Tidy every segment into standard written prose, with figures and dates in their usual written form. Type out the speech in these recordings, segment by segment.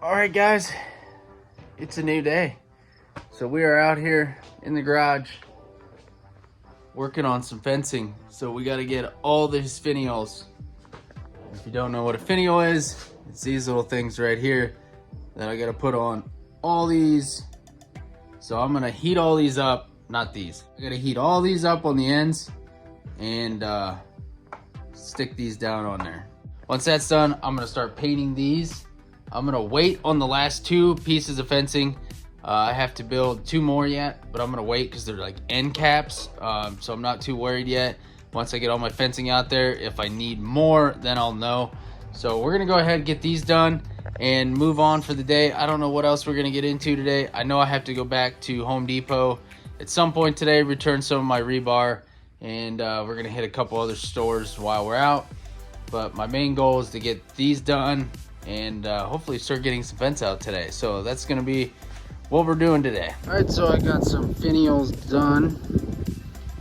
All right, guys, it's a new day. So we are out here in the garage working on some fencing. So we got to get all these finials. If you don't know what a finial is, it's these little things right here that I got to put on all these. So I'm going to heat all these up, not these. I got to heat all these up on the ends and stick these down on there. Once that's done, I'm going to start painting these. I'm gonna wait on the last two pieces of fencing. I have to build two more yet, but I'm gonna wait because they're like end caps. So I'm not too worried yet. Once I get all my fencing out there, if I need more, then I'll know. So we're gonna go ahead and get these done and move on for the day. I don't know what else we're gonna get into today. I know I have to go back to Home Depot at some point today, return some of my rebar, and we're gonna hit a couple other stores while we're out. But my main goal is to get these done and hopefully start getting some fence out today. So that's gonna be what we're doing today. All right, so I got some finials done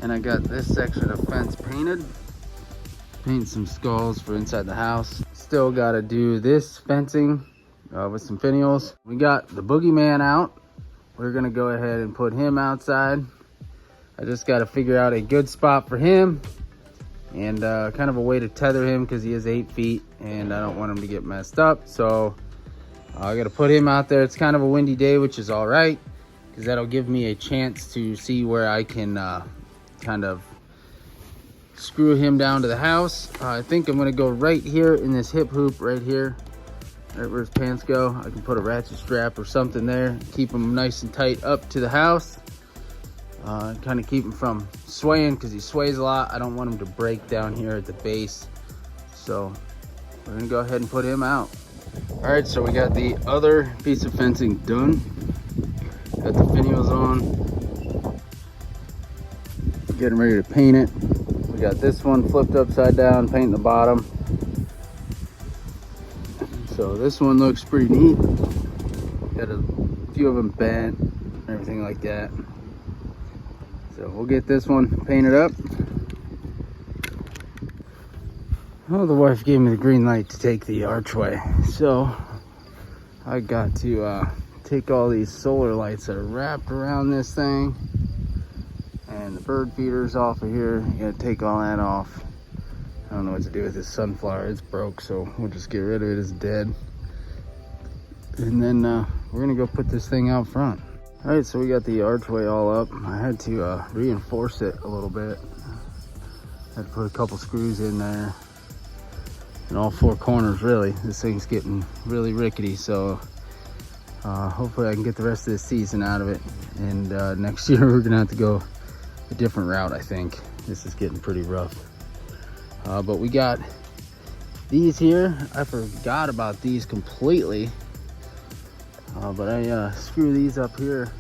and I got this section of fence painted. Paint some skulls for inside the house. Still gotta do this fencing with some finials. We got the boogeyman out. We're gonna go ahead and put him outside. I just gotta figure out a good spot for him and kind of a way to tether him because he is 8 feet and I don't want him to get messed up. So I got to put him out there. It's kind of a windy day, which is all right because that'll give me a chance to see where I can kind of screw him down to the house. I think I'm going to go right here in this hip hoop right here, right where his pants go. I can put a ratchet strap or something there, keep him nice and tight up to the house. Kind of keep him from swaying because he sways a lot. I don't want him to break down here at the base. So we're gonna go ahead and put him out. All right, so we got the other piece of fencing done. Got the finials on. Getting ready to paint it. We got this one flipped upside down, painting the bottom. So this one looks pretty neat. Got a few of them bent, everything like that. So we'll get this one painted up. Oh, the wife gave me the green light to take the archway. So I got to take all these solar lights that are wrapped around this thing and the bird feeders off of here. You gotta take all that off. I don't know what to do with this sunflower. It's broke, so we'll just get rid of it. It's dead. And then we're gonna go put this thing out front. All right, so we got the archway all up. I had to reinforce it a little bit. Had to put a couple screws in there. In all four corners, really. This thing's getting really rickety, so hopefully I can get the rest of this season out of it. And next year we're gonna have to go a different route, I think. This is getting pretty rough. But we got these here. I forgot about these completely. But I screw these up here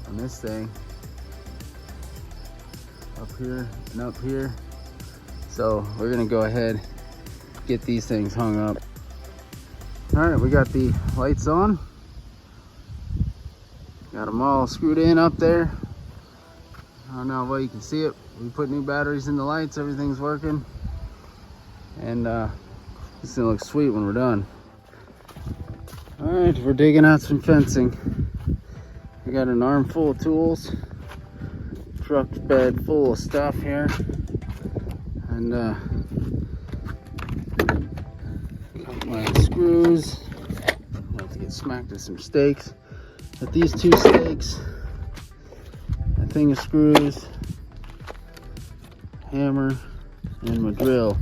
on this thing, up here and up here. So we're gonna go ahead, get these things hung up. All right, we got the lights on. Got them all screwed in up there. I don't know if you can see it. We put new batteries in the lights, everything's working. And this thing looks sweet when we're done. All right, we're digging out some fencing. We got an armful of tools, truck bed full of stuff here, and got my screws. I have to get smacked with some stakes. Got these two stakes, a thing of screws, hammer, and my drill.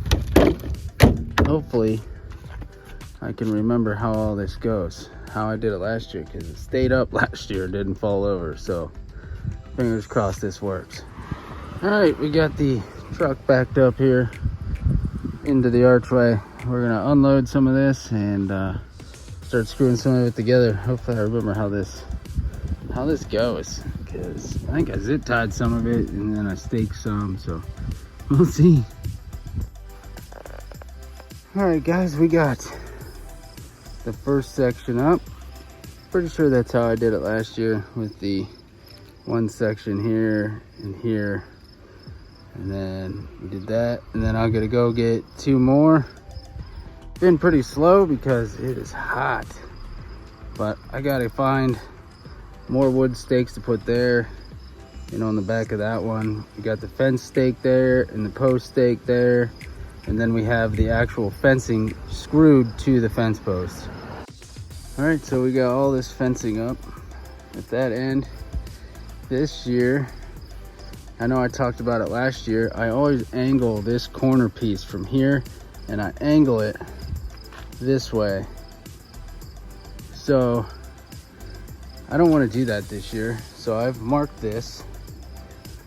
Hopefully I can remember how all this goes, how I did it last year, because it stayed up last year and didn't fall over. So fingers crossed this works. All right, we got the truck backed up here into the archway. We're gonna unload some of this and start screwing some of it together. Hopefully I remember how this goes, because I think I zip tied some of it and then I staked some, so we'll see. All right, guys, we got the first section up. Pretty sure that's how I did it last year, with the one section here and here, and then we did that, and then I'm gonna go get two more been pretty slow because it is hot, but I gotta find more wood stakes to put there, you know, on the back of that one. We got the fence stake there and the post stake there, and then we have the actual fencing screwed to the fence post. All right, so we got all this fencing up at that end. This year, I know I talked about it last year, I always angle this corner piece from here, and I angle it this way. So I don't want to do that this year, so I've marked this.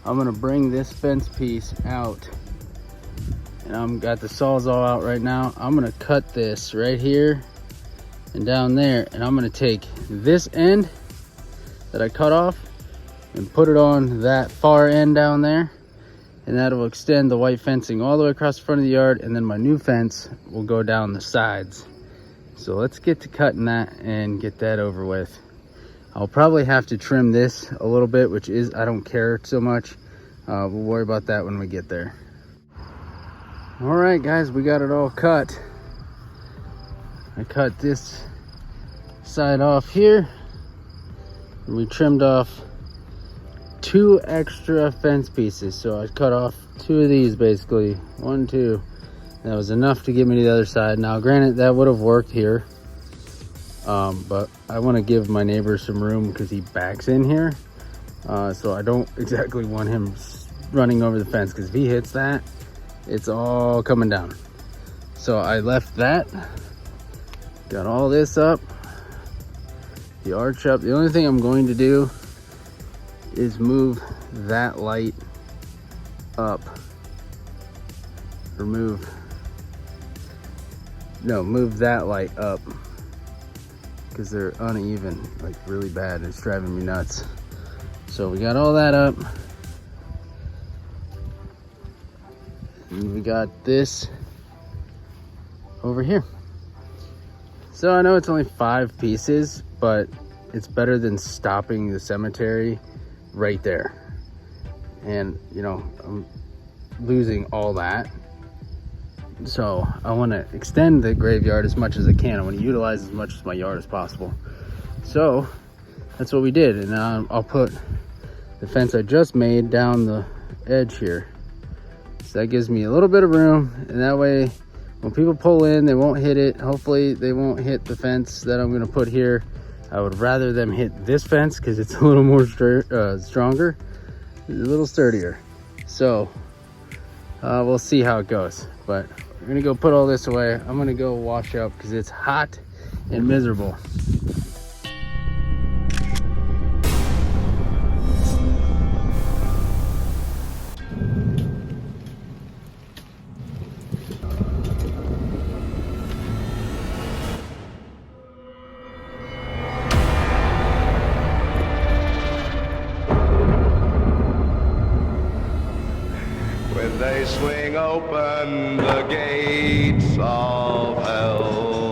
I'm gonna bring this fence piece out, and I'm got the sawzall out right now. I'm gonna cut this right here and down there, and I'm gonna take this end that I cut off and put it on that far end down there, and that will extend the white fencing all the way across the front of the yard, and then my new fence will go down the sides. So let's get to cutting that and get that over with. I'll probably have to trim this a little bit, which is, I don't care so much. We'll worry about that when we get there. All right, guys, we got it all cut. I cut this side off here, and we trimmed off 2 extra fence pieces. So I cut off 2 of these, basically 1, 2. That was enough to get me to the other side. Now granted, that would have worked here, but I want to give my neighbor some room because he backs in here, so I don't exactly want him running over the fence, because if he hits that, it's all coming down. So I left that, got all this up, the arch up. The only thing I'm going to do is move that light up, or move that light up, because they're uneven, like really bad. It's driving me nuts. So we got all that up, and we got this over here. So I know it's only 5 pieces, but it's better than stopping the cemetery right there, and you know, I'm losing all that. So I want to extend the graveyard as much as I can. I want to utilize as much of my yard as possible. So that's what we did, and I'll put the fence I just made down the edge here, so that gives me a little bit of room, and that way when people pull in, they won't hit it. Hopefully they won't hit the fence that I'm going to put here. I would rather them hit this fence because it's a little more stronger, a little sturdier. So we'll see how it goes, but we're gonna go put all this away. I'm gonna go wash up because it's hot and miserable. When they swing open the gates of hell,